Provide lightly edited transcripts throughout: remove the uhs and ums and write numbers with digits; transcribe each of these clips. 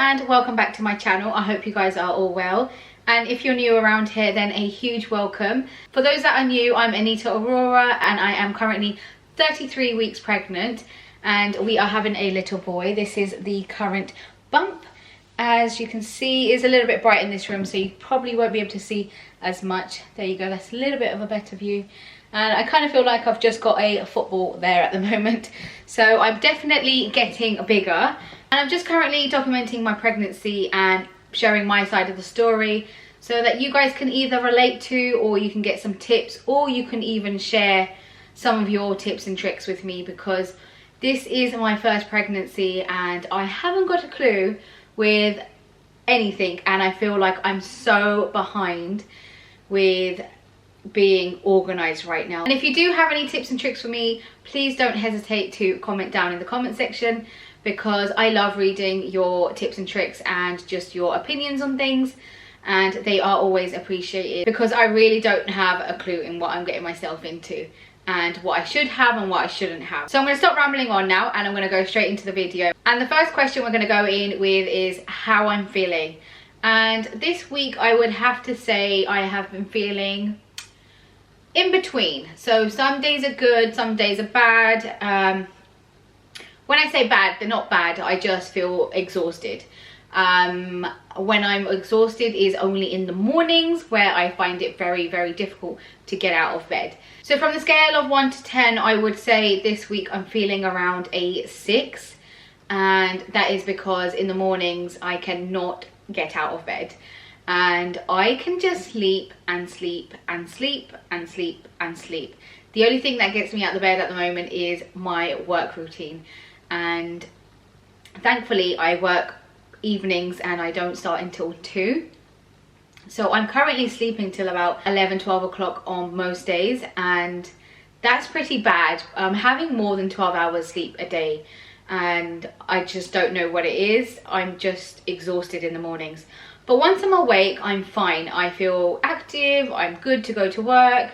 and welcome back to my channel. I hope you guys are all well, and if you're new around here, then a huge welcome. For those that are new, I'm Anita Arora and I am currently 33 weeks pregnant and we are having a little boy. This is the current bump. As you can see, it's a little bit bright in this room, so you probably won't be able to see as much. There you go, that's a little bit of a better view. And I kind of feel like I've just got a football there at the moment. So I'm definitely getting bigger. And I'm just currently documenting my pregnancy and sharing my side of the story so that you guys can either relate to, or you can get some tips, or you can even share some of your tips and tricks with me, because this is my first pregnancy and I haven't got a clue with anything, and I feel like I'm so behind with being organized right now. And if you do have any tips and tricks for me, please don't hesitate to comment down in the comment section, because I love reading your tips and tricks and just your opinions on things, and they are always appreciated, because I really don't have a clue in what I'm getting myself into and what I should have and what I shouldn't have. So I'm going to stop rambling on now and I'm going to go straight into the video. And the first question we're going to go in with is how I'm feeling. And this week I would have to say I have been feeling in between. So some days are good, some days are bad. When I say bad, they're not bad, I just feel exhausted. When I'm exhausted is only in the mornings, where I find it very, very difficult to get out of bed. So from the scale of 1 to 10, I would say this week I'm feeling around a 6. And that is because in the mornings I cannot get out of bed. And I can just sleep and sleep and sleep and sleep and sleep. The only thing that gets me out of bed at the moment is my work routine. And thankfully I work evenings and I don't start until 2. So I'm currently sleeping till about 11-12 o'clock on most days, and that's pretty bad. I'm having more than 12 hours sleep a day and I just don't know what it is. I'm just exhausted in the mornings. But once I'm awake, I'm fine. I feel active, I'm good to go to work,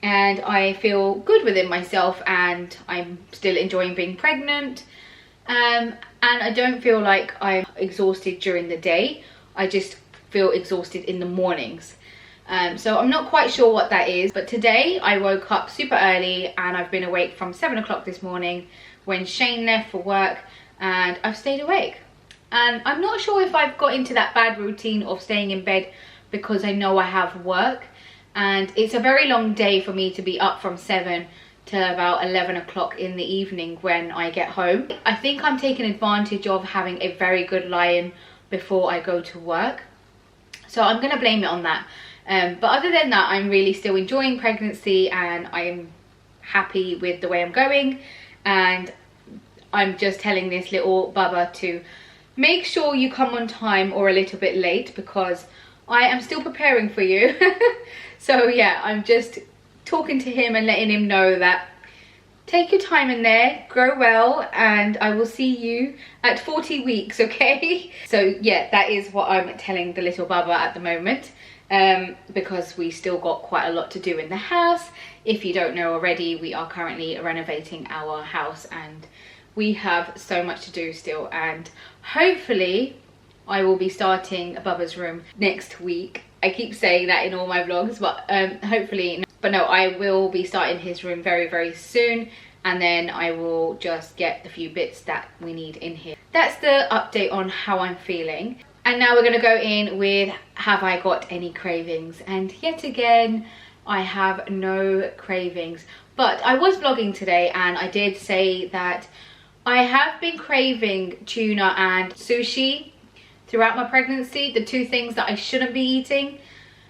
and I feel good within myself, and I'm still enjoying being pregnant. And I don't feel like I'm exhausted during the day. I just feel exhausted in the mornings. So I'm not quite sure what that is, but today I woke up super early and I've been awake from 7 o'clock this morning when Shane left for work, and I've stayed awake. And I'm not sure if I've got into that bad routine of staying in bed because I know I have work, and it's a very long day for me to be up from 7 to about 11 o'clock in the evening when I get home. I think I'm taking advantage of having a very good lie-in before I go to work, so I'm gonna blame it on that. But other than that, I'm really still enjoying pregnancy and I'm happy with the way I'm going, and I'm just telling this little bubba to make sure you come on time or a little bit late, because I am still preparing for you. So yeah, I'm just talking to him and letting him know that take your time in there, grow well, and I will see you at 40 weeks, okay? So yeah, that is what I'm telling the little bubba at the moment, because we still got quite a lot to do in the house. If you don't know already, we are currently renovating our house and we have so much to do still, and hopefully I will be starting Bubba's room next week. I keep saying that in all my vlogs, but hopefully, but no, I will be starting his room very, very soon, and then I will just get the few bits that we need in here. That's the update on how I'm feeling. And now we're going to go in with, have I got any cravings? And yet again, I have no cravings. But I was vlogging today and I did say that I have been craving tuna and sushi throughout my pregnancy, the two things that I shouldn't be eating.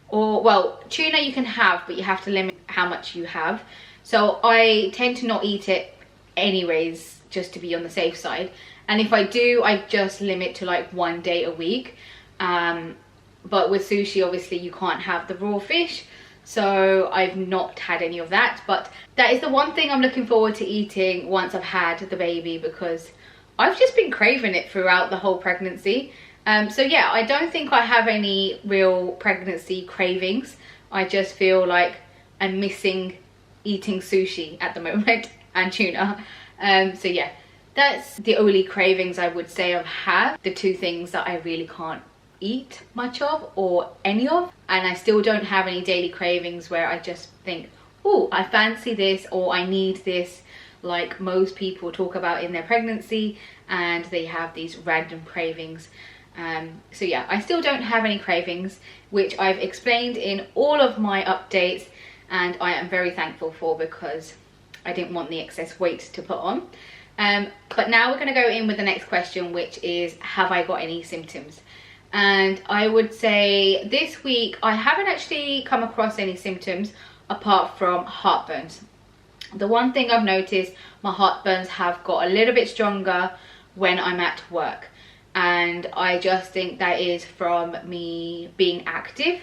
Or, well, tuna you can have, but you have to limit how much you have. So I tend to not eat it anyways, just to be on the safe side. And if I do, I just limit to like 1 day a week. But with sushi, obviously you can't have the raw fish, so I've not had any of that. But that is the one thing I'm looking forward to eating once I've had the baby, because I've just been craving it throughout the whole pregnancy. So yeah, I don't think I have any real pregnancy cravings. I just feel like I'm missing eating sushi at the moment and tuna. So yeah, That's the only cravings I would say I've had. The two things that I really can't eat much of or any of. And I still don't have any daily cravings where I just think, oh, I fancy this or I need this, like most people talk about in their pregnancy, and they have these random cravings. So yeah, I still don't have any cravings, which I've explained in all of my updates, and I am very thankful for, because I didn't want the excess weight to put on. But now we're going to go in with the next question, which is, have I got any symptoms? And I would say this week I haven't actually come across any symptoms apart from heartburns. The one thing I've noticed, my heartburns have got a little bit stronger when I'm at work, and I just think that is from me being active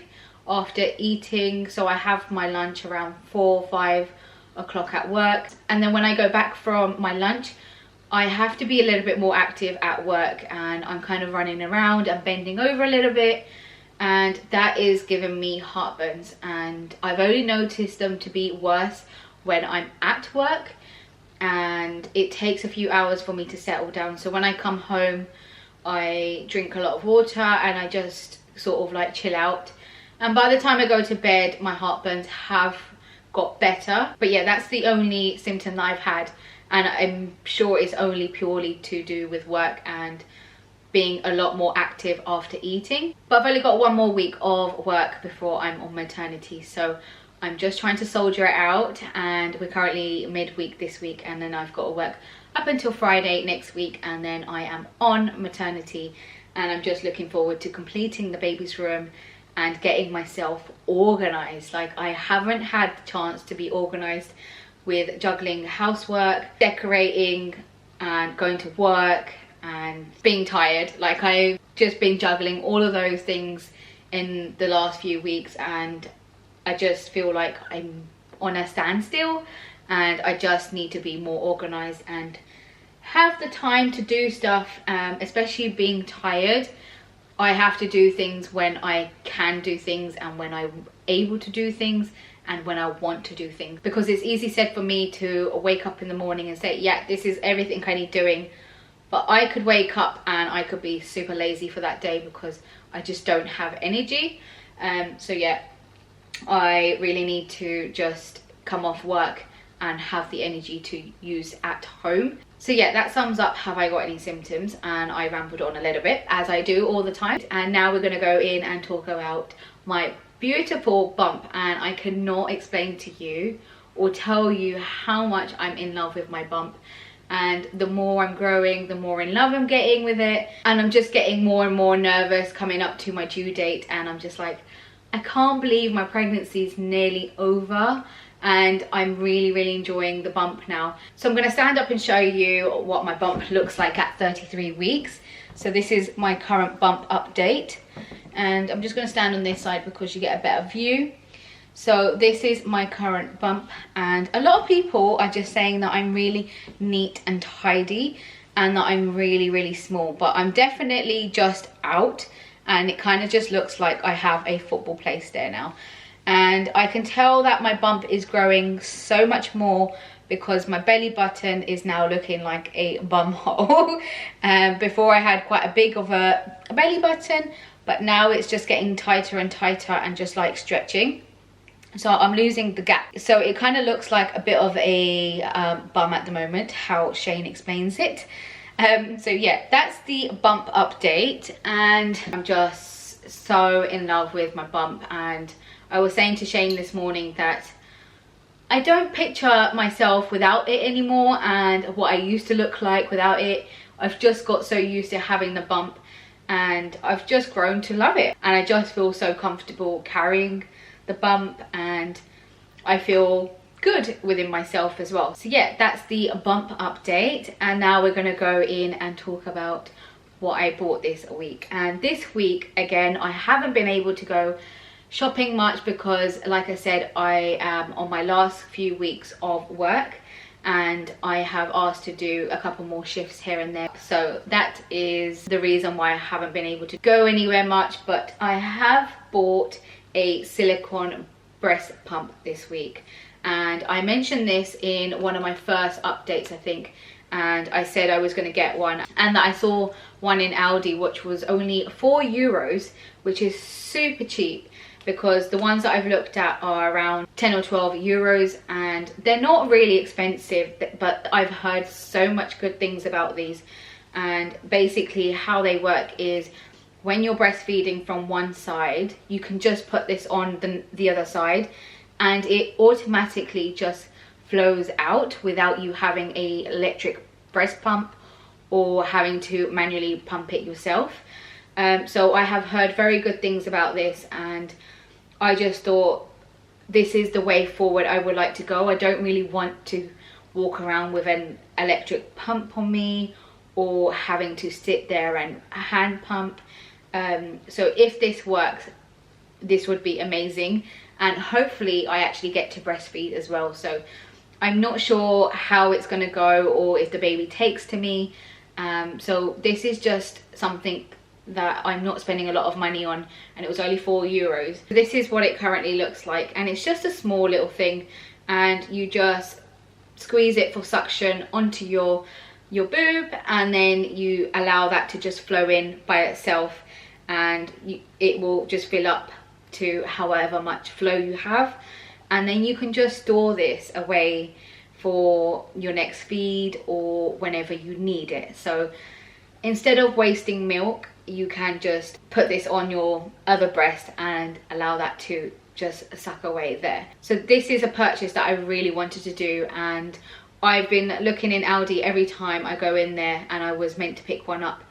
after eating. So I have my lunch around 4 or 5 o'clock at work, and then when I go back from my lunch I have to be a little bit more active at work, and I'm kind of running around and bending over a little bit, and that is giving me heartburns. And I've only noticed them to be worse when I'm at work, and it takes a few hours for me to settle down. So when I come home I drink a lot of water and I just sort of like chill out, and by the time I go to bed my heartburns have got better. But yeah, that's the only symptom that I've had, and I'm sure it's only purely to do with work and being a lot more active after eating. But I've only got 1 more week of work before I'm on maternity, so I'm just trying to soldier it out, and we're currently midweek this week, and then I've got to work up until Friday next week, and then I am on maternity, and I'm just looking forward to completing the baby's room and getting myself organized. Like, I haven't had the chance to be organized with juggling housework, decorating, and going to work and being tired. Like, I've just been juggling all of those things in the last few weeks, and I just feel like I'm on a standstill, and I just need to be more organized and have the time to do stuff. Especially being tired, I have to do things when I can do things, and when I'm able to do things, and when I want to do things. Because it's easy said for me to wake up in the morning and say, yeah, this is everything I need doing, but I could wake up and I could be super lazy for that day because I just don't have energy. So yeah, I really need to just come off work and have the energy to use at home. So yeah, that sums up have I got any symptoms, and I rambled on a little bit as I do all the time. And now we're going to go in and talk about my beautiful bump, and I cannot explain to you or tell you how much I'm in love with my bump. And the more I'm growing, the more in love I'm getting with it, and I'm just getting more and more nervous coming up to my due date, and I'm just like, I can't believe my pregnancy is nearly over, and I'm really enjoying the bump now. So I'm going to stand up and show you what my bump looks like at 33 weeks. So this is my current bump update, and I'm just going to stand on this side because you get a better view. So this is my current bump, and a lot of people are just saying that I'm really neat and tidy and that I'm really small, but I'm definitely just out, and it kind of just looks like I have a football place there now. And I can tell that my bump is growing so much more because my belly button is now looking like a bum hole. Before I had quite a big of a belly button, but now it's just getting tighter and tighter and just like stretching. So I'm losing the gap. So it kind of looks like a bit of a bum at the moment, how Shane explains it. So yeah, that's the bump update, and I'm just so in love with my bump. And I was saying to Shane this morning that I don't picture myself without it anymore, and what I used to look like without it. I've just got so used to having the bump, and I've just grown to love it, and I just feel so comfortable carrying the bump, and I feel good within myself as well. So yeah, that's the bump update, and now we're going to go in and talk about what I bought this week. And this week again, I haven't been able to go shopping much because, like I said, I am on my last few weeks of work, and I have asked to do a couple more shifts here and there. So that is the reason why I haven't been able to go anywhere much. But I have bought a silicone breast pump this week, and I mentioned this in one of my first updates, I think, and I said I was going to get one, and that I saw one in Aldi which was only €4, which is super cheap, because the ones that I've looked at are around 10 or 12 euros, and they're not really expensive, but I've heard so much good things about these. And basically how they work is, when you're breastfeeding from one side, you can just put this on the other side, and it automatically just flows out without you having a electric breast pump or having to manually pump it yourself. So I have heard very good things about this, and I just thought this is the way forward I would like to go. I don't really want to walk around with an electric pump on me, or having to sit there and hand pump. So if this works, this would be amazing, and hopefully I actually get to breastfeed as well. So I'm not sure how it's going to go, or if the baby takes to me. So this is just something that I'm not spending a lot of money on, and it was only €4. This is what it currently looks like, and it's just a small little thing, and you just squeeze it for suction onto your boob, and then you allow that to just flow in by itself, and it will just fill up to however much flow you have, and then you can just store this away for your next feed or whenever you need it. So instead of wasting milk, you can just put this on your other breast and allow that to just suck away there. So this is a purchase that I really wanted to do, and I've been looking in Aldi every time I go in there, and I was meant to pick one up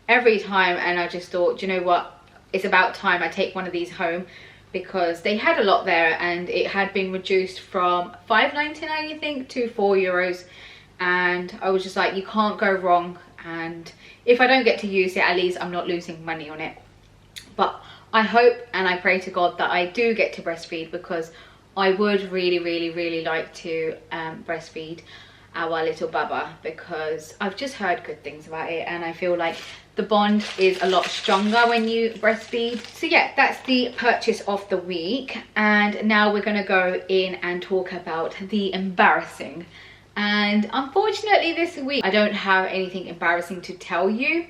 every time, and I just thought, you know what, it's about time I take one of these home, because they had a lot there, and it had been reduced from €5.99 I think to €4, and I was just like, you can't go wrong, and if I don't get to use it, at least I'm not losing money on it. But I hope and I pray to God that I do get to breastfeed, because I would really like to breastfeed our little Baba, because I've just heard good things about it, and I feel like the bond is a lot stronger when you breastfeed. So yeah, that's the purchase of the week, and now we're going to go in and talk about the embarrassing. And unfortunately this week I don't have anything embarrassing to tell you,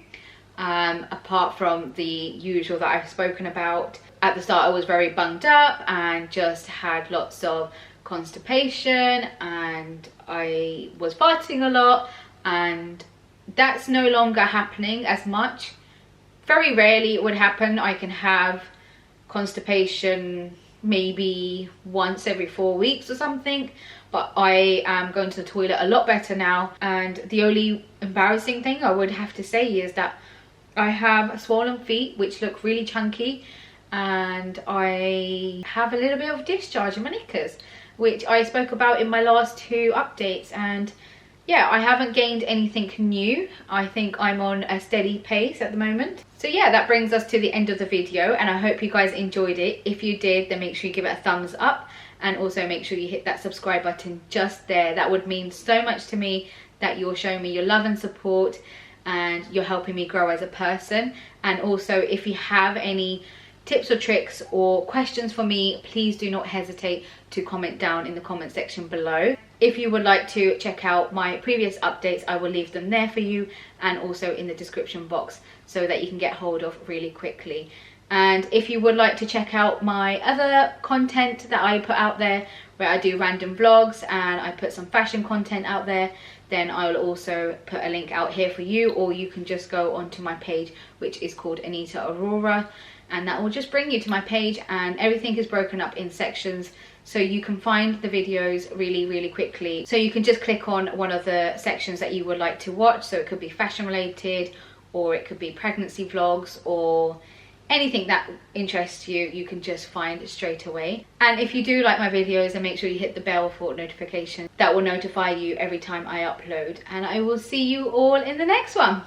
apart from the usual that I've spoken about. At the start I was very bunged up and just had lots of constipation, and I was farting a lot, and that's no longer happening as much. Very rarely it would happen. I can have constipation maybe once every 4 weeks or something, but I am going to the toilet a lot better now. And the only embarrassing thing I would have to say is that I have swollen feet which look really chunky, and I have a little bit of discharge in my knickers, which I spoke about in my last 2 updates. And yeah, I haven't gained anything new. I think I'm on a steady pace at the moment. So yeah, that brings us to the end of the video, and I hope you guys enjoyed it. If you did, then make sure you give it a thumbs up, and also make sure you hit that subscribe button just there. That would mean so much to me, that you're showing me your love and support, and you're helping me grow as a person. And also, if you have any tips or tricks or questions for me, please do not hesitate to comment down in the comment section below. If you would like to check out my previous updates, I will leave them there for you, and also in the description box, so that you can get hold of really quickly. And if you would like to check out my other content that I put out there, where I do random vlogs and I put some fashion content out there, then I will also put a link out here for you, or you can just go onto my page, which is called Anita Arora, and that will just bring you to my page, and everything is broken up in sections, so you can find the videos really quickly. So you can just click on one of the sections that you would like to watch. So it could be fashion related, or it could be pregnancy vlogs, or anything that interests you, you can just find it straight away. And if you do like my videos, then make sure you hit the bell for notifications. That will notify you every time I upload, and I will see you all in the next one.